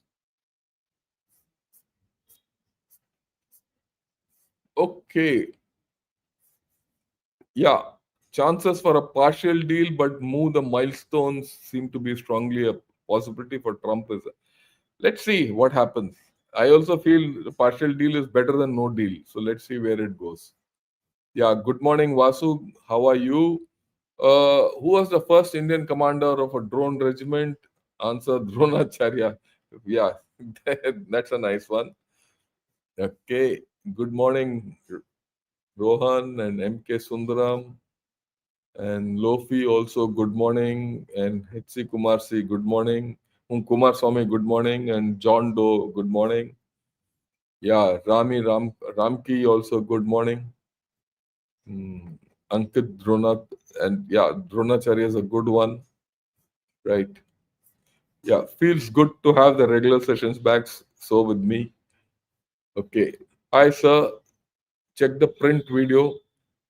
Okay. Yeah. Chances for a partial deal, but move the milestones seem to be strongly a possibility for Trump. Let's see what happens. I also feel the partial deal is better than no deal. So let's see where it goes. Yeah. Good morning, Vasu. How are you? Who was the first Indian commander of a drone regiment? Answer Dronacharya. Yeah, that's a nice one. Okay. Good morning, Rohan and MK Sundaram. And Lofi also, good morning. And Hetsi Kumarsi, good morning. Kumar Swami, good morning, and John Doe, good morning. Yeah, Ramki also good morning. Mm, Ankit Dronat, and yeah, Dronacharya is a good one, right? Yeah, feels good to have the regular sessions back. So with me, okay. Hi, sir. Check the print video.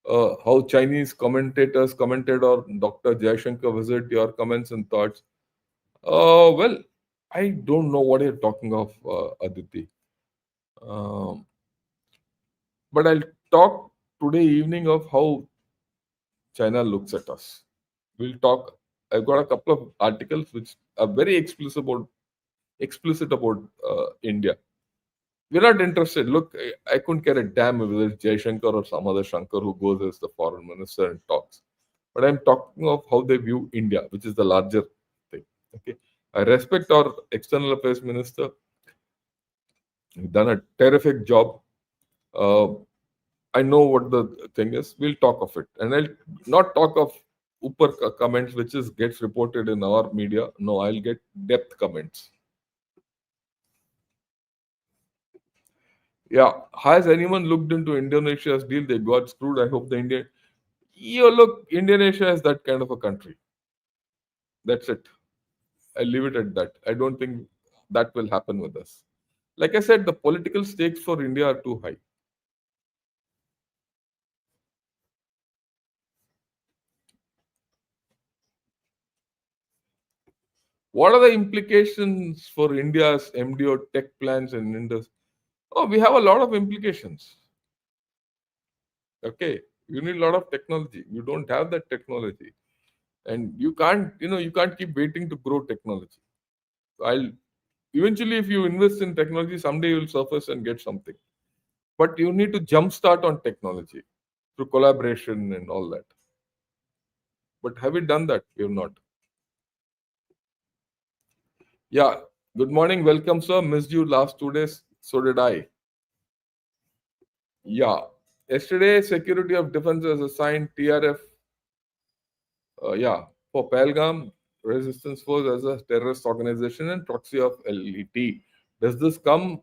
How Chinese commentators commented on Dr. Jaishankar visit. Your comments and thoughts. Well, I don't know what you're talking of, Aditi. Um, but I'll talk today evening of how China looks at us. We'll talk. I've got a couple of articles which are very explicit about India. We're not interested. Look, I couldn't care a damn whether it's Jaishankar or some other Shankar who goes as the foreign minister and talks. But I'm talking of how they view India, which is the larger thing. Okay, I respect our external affairs minister. He's done a terrific job. Uh, I know what the thing is. We'll talk of it, and I'll not talk of upper comments, which is gets reported in our media. No, I'll get depth comments. Yeah, has anyone looked into Indonesia's deal? They got screwed. I hope the Indian. You look, Indonesia is that kind of a country. That's it. I leave it at that. I don't think that will happen with us. Like I said, the political stakes for India are too high. What are the implications for India's MDO tech plans and industry? Oh, we have a lot of implications. Okay, you need a lot of technology. You don't have that technology, and you can't keep waiting to grow technology. I'll eventually, if you invest in technology, someday you'll surface and get something. But you need to jumpstart on technology through collaboration and all that. But have we done that? We have not. Yeah. Good morning. Welcome, sir. Missed you last 2 days. So did I. Yeah. Yesterday, Security of Defense has assigned TRF, for Pahalgam Resistance Force as a terrorist organization and proxy of LET. Does this come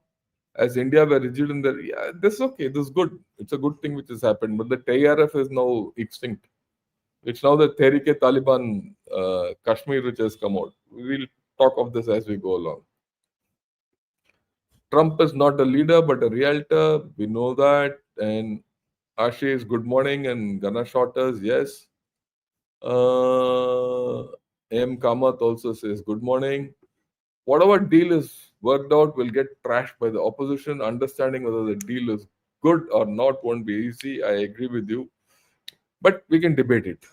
as India were rigid in the? Yeah, this is okay. This is good. It's a good thing which has happened. But the TRF is now extinct. It's now the Tehrik-e-Taliban Kashmir which has come out. We will talk of this as we go along. Trump is not a leader but a realtor. We know that. And Ashish, good morning. And Gana Shotters, yes. Uh, M. Kamath also says good morning. Whatever deal is worked out will get trashed by the opposition. Understanding whether the deal is good or not won't be easy. I agree with you. But we can debate it.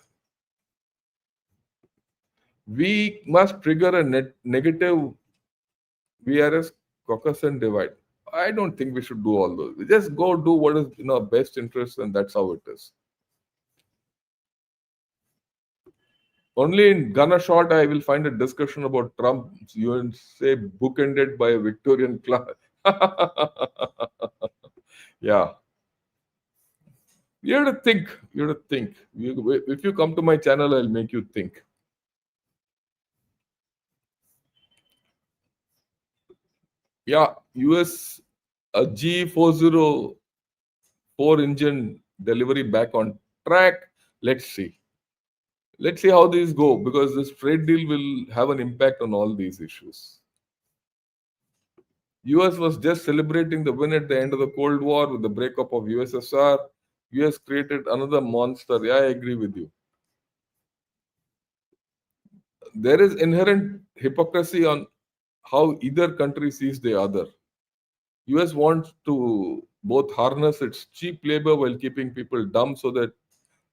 We must trigger a negative VRS caucus and divide. I don't think we should do all those. We just go do what is in our best interest, and that's how it is. Only in Gunner Shot I will find a discussion about Trump. You will say bookended by a Victorian class. Yeah, you have to think. You have to think. If you come to my channel, I'll make you think. Yeah, US a G404 engine delivery back on track. Let's see. Let's see how these go because this trade deal will have an impact on all these issues. US was just celebrating the win at the end of the Cold War with the breakup of USSR. US created another monster. Yeah, I agree with you. There is inherent hypocrisy on how either country sees the other. US wants to both harness its cheap labor while keeping people dumb so that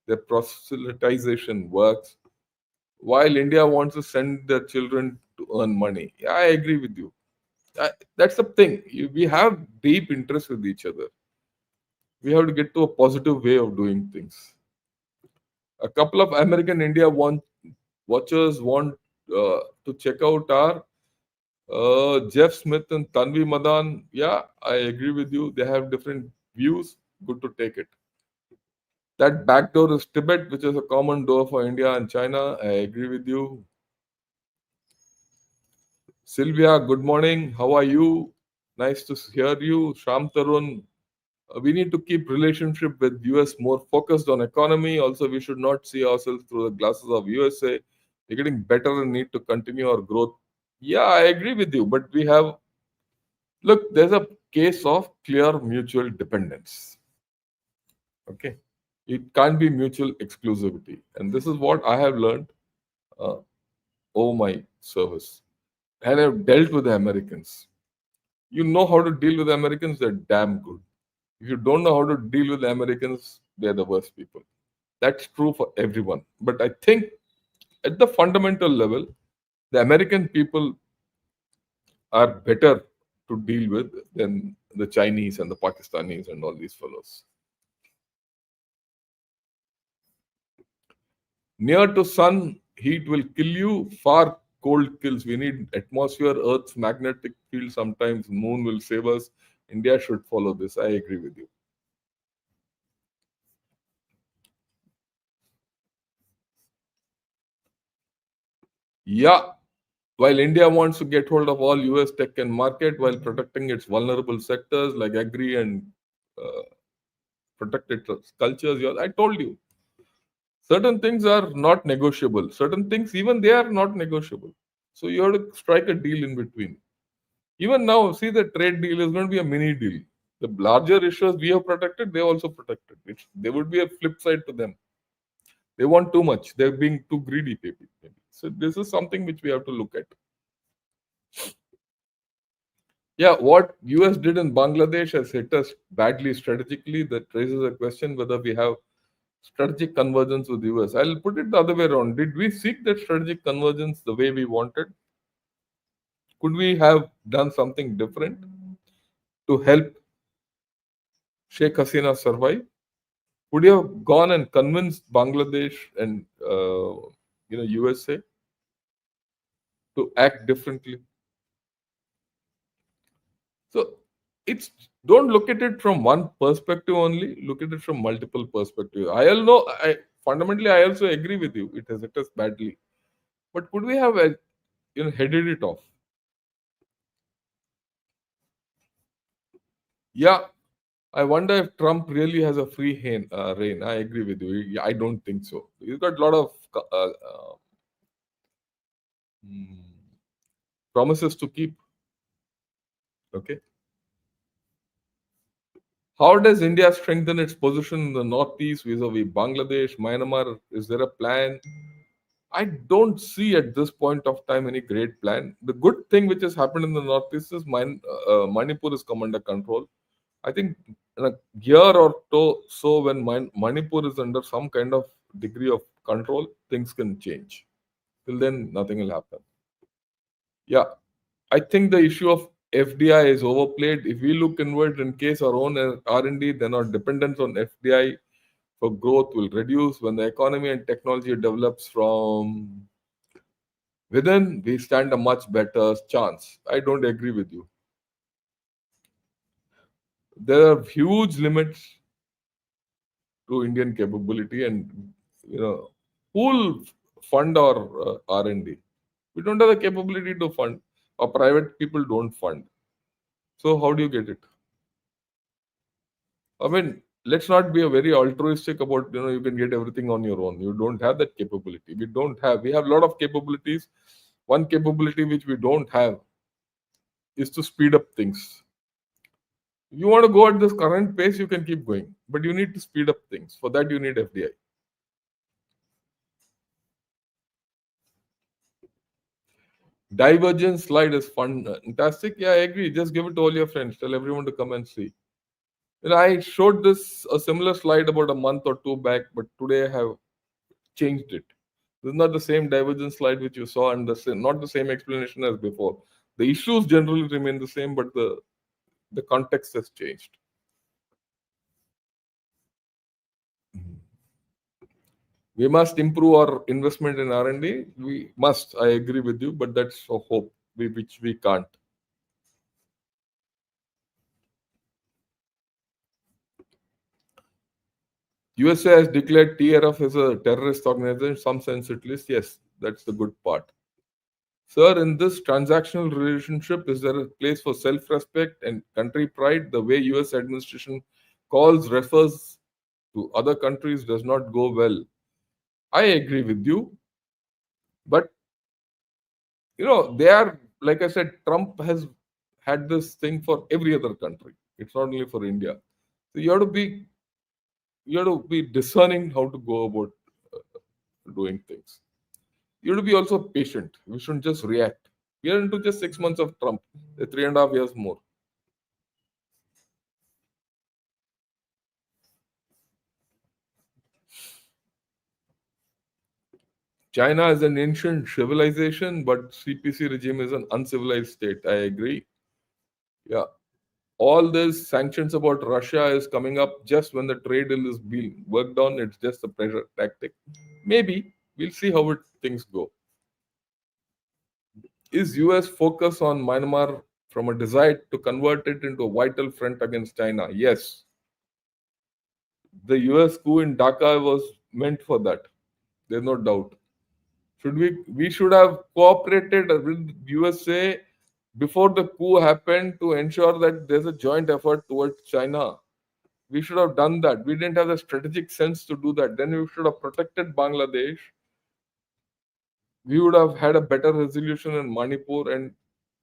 their proselytization works, while India wants to send their children to earn money. Yeah, I agree with you. That's the thing. We have deep interest with each other. We have to get to a positive way of doing things. A couple of American India watchers want to check out our Jeff Smith and Tanvi Madan. Yeah, I agree with you. They have different views. Good to take it. That backdoor is Tibet, which is a common door for India and China. I agree with you. Sylvia, good morning. How are you? Nice to hear you. Sham Tarun, we need to keep relationship with US more focused on economy. Also, we should not see ourselves through the glasses of USA. We're getting better and need to continue our growth. Yeah, I agree with you, but we have look. There's a case of clear mutual dependence. Okay, it can't be mutual exclusivity, and this is what I have learned. Uh, oh my service, and I've dealt with the Americans. You know how to deal with Americans, they're damn good. If you don't know how to deal with the Americans, they're the worst people. That's true for everyone. But I think at the fundamental level, the American people are better to deal with than the Chinese and the Pakistanis and all these fellows. Near to sun, heat will kill you. Far, cold kills. We need atmosphere, Earth's magnetic field. Sometimes moon will save us. India should follow this. I agree with you. Yeah, while India wants to get hold of all US tech and market while protecting its vulnerable sectors like agri and uh, protected cultures, I told you certain things are not negotiable. Certain things, even they are not negotiable. So you have to strike a deal in between. Even now, see the trade deal is going to be a mini deal. The larger issues we have protected, they also protected. There would be a flip side to them. They want too much. They're being too greedy, maybe. So this is something which we have to look at. Yeah, what US did in Bangladesh has hit us badly strategically. That raises a question whether we have strategic convergence with US. I'll put it the other way around. Did we seek that strategic convergence the way we wanted? Could we have done something different to help Sheikh Hasina survive? Would you have gone and convinced Bangladesh and USA to act differently? So it's don't look at it from one perspective only. Look at it from multiple perspectives. Fundamentally I also agree with you. It has hit us badly. But could we have headed it off? Yeah, I wonder if Trump really has a free reign. I agree with you. I don't think so. He's got a lot of mm, promises to keep. Okay. How does India strengthen its position in the northeast vis-a-vis Bangladesh, Myanmar? Is there a plan? I don't see at this point of time any great plan. The good thing which has happened in the northeast is Manipur is come under control. I think in a year or so, when Manipur is under some kind of degree of control, things can change. Till then, nothing will happen. Yeah, I think the issue of FDI is overplayed. If we look inward, in case our own R&D, then our dependence on FDI for growth will reduce. When the economy and technology develops from within, we stand a much better chance. I don't agree with you. There are huge limits to Indian capability, and who'll fund our R&D? We don't have the capability to fund. Or private people don't fund. So how do you get it? I mean, let's not be a very altruistic about you can get everything on your own. You don't have that capability. We don't have. We have a lot of capabilities. One capability which we don't have is to speed up things. If you want to go at this current pace, you can keep going, but you need to speed up things. For that, you need FDI. Divergence slide is fantastic. Yeah, I agree. Just give it to all your friends. Tell everyone to come and see. I showed this a similar slide about a month or two back, but today I have changed it. This is not the same divergence slide which you saw, and not the same explanation as before. The issues generally remain the same, but the context has changed. We must improve our investment in R&D. We must. I agree with you, but that's a hope which we can't. USA has declared TRF as a terrorist organization, some sense at least. Yes, that's the good part. Sir, in this transactional relationship, is there a place for self-respect and country pride? The way US administration calls refers to other countries does not go well. I agree with you, but they are, like I said, Trump has had this thing for every other country. It's not only for India. So you have to be discerning how to go about doing things. You have to be also patient. We shouldn't just react. We are into just 6 months of Trump, 3.5 years more. China is an ancient civilization, but CPC regime is an uncivilized state. I agree. Yeah. All this sanctions about Russia is coming up just when the trade deal is being worked on. It's just a pressure tactic. Maybe we'll see how things go. Is US focus on Myanmar from a desire to convert it into a vital front against China? Yes. The US coup in Dhaka was meant for that. There's no doubt. We should have cooperated with USA before the coup happened to ensure that there's a joint effort towards China. We should have done that. We didn't have the strategic sense to do that. Then we should have protected Bangladesh. We would have had a better resolution in Manipur, and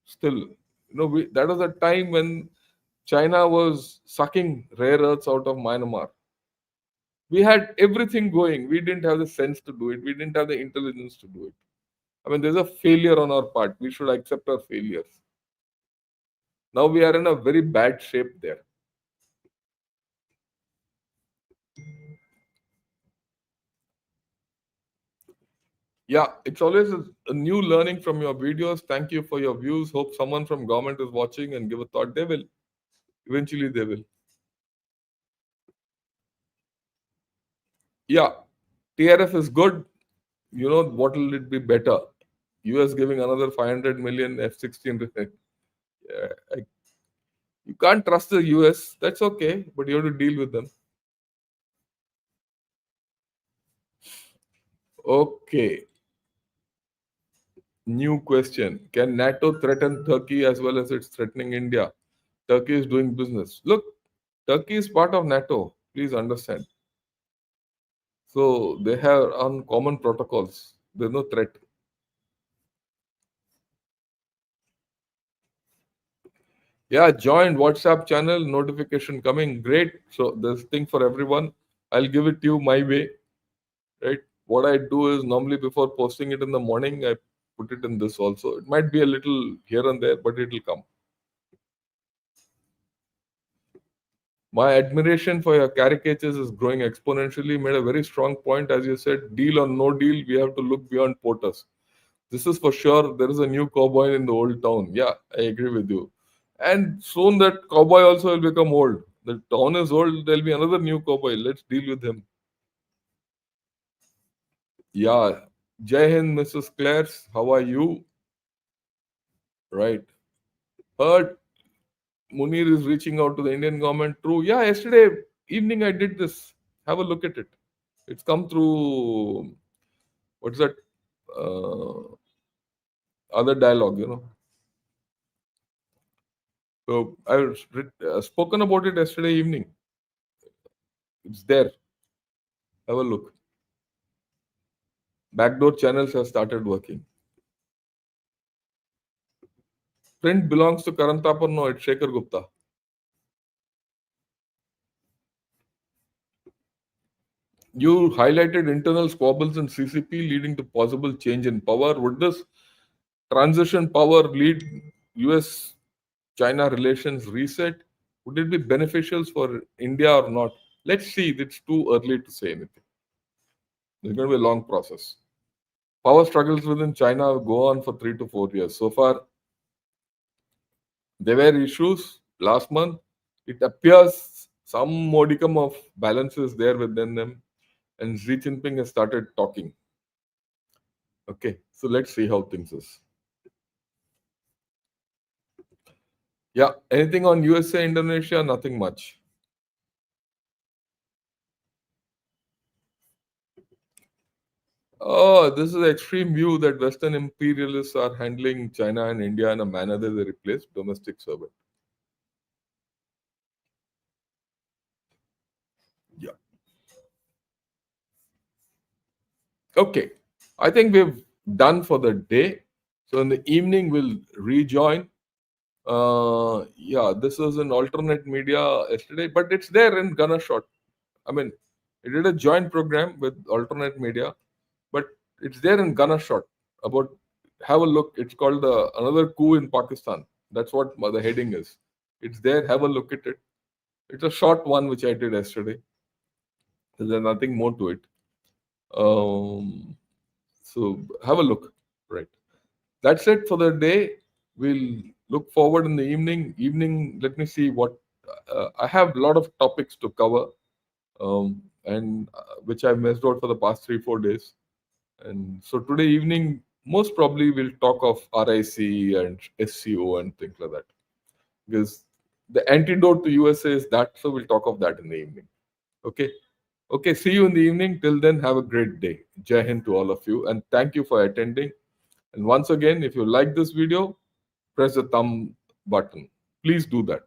still, that was a time when China was sucking rare earths out of Myanmar. We had everything going. We didn't have the sense to do it. We didn't have the intelligence to do it. I mean, there's a failure on our part. We should accept our failures. Now we are in a very bad shape there. Yeah, it's always a new learning from your videos. Thank you for your views. Hope someone from government is watching and give a thought. They will. Eventually, they will. Yeah, TRF is good. What will it be better? US giving another 500 million F-16. Yeah, you can't trust the US. That's okay, but you have to deal with them. Okay. New question. Can NATO threaten Turkey as well as it's threatening India? Turkey is doing business. Look, Turkey is part of NATO. Please understand. So they have on common protocols. There's no threat. Yeah, joined WhatsApp channel notification coming. Great. So there's thing for everyone. I'll give it to you my way. Right. What I do is normally before posting it in the morning, I put it in this also. It might be a little here and there, but it'll come. My admiration for your caricatures is growing exponentially. You made a very strong point, as you said, deal or no deal, we have to look beyond porters. This is for sure. There is a new cowboy in the old town. Yeah, I agree with you. And soon that cowboy also will become old. The town is old. There'll be another new cowboy. Let's deal with him. Yeah. Jai Hind, Mrs. Clares. How are you? Right. Heard Munir is reaching out to the Indian government. True. Yeah, yesterday evening I did this. Have a look at it. It's come through, what's that? Uh, Other dialogue. So I've spoken about it yesterday evening. It's there. Have a look. Backdoor channels have started working. Print belongs to Karan Thapar. No, it's Shekhar Gupta. You highlighted internal squabbles in CCP leading to possible change in power. Would this transition power lead US China relations reset? Would it be beneficial for India or not? Let's see. It's too early to say anything. It's going to be a long process. Power struggles within China go on for 3 to 4 years. So far, there were issues last month. It appears some modicum of balance is there within them, and Xi Jinping has started talking. Okay, so let's see how things is. Yeah, anything on USA, Indonesia? Nothing much. Oh, this is the extreme view that Western imperialists are handling China and India in a manner that they replace domestic servant. Yeah. Okay. I think we've done for the day. So in the evening, we'll rejoin. Yeah, this was an alternate media yesterday, but it's there in Gunner Shot. I mean, it did a joint program with alternate media, but it's there in Gunner Shot about, have a look. It's called another coup in Pakistan. That's what the heading is. It's there. Have a look at it. It's a short one which I did yesterday. There's nothing more to it. Um, so have a look. Right. That's it for the day. We'll look forward in the evening. Evening. Let me see what I have. A lot of topics to cover, and which I missed out for the past 3 4 days. And so today evening, most probably we'll talk of RIC and SCO and things like that. Because the antidote to USA is that, so we'll talk of that in the evening. Okay. Okay, see you in the evening. Till then, have a great day. Jai Hind to all of you, and thank you for attending. And once again, if you like this video, press the thumb button. Please do that.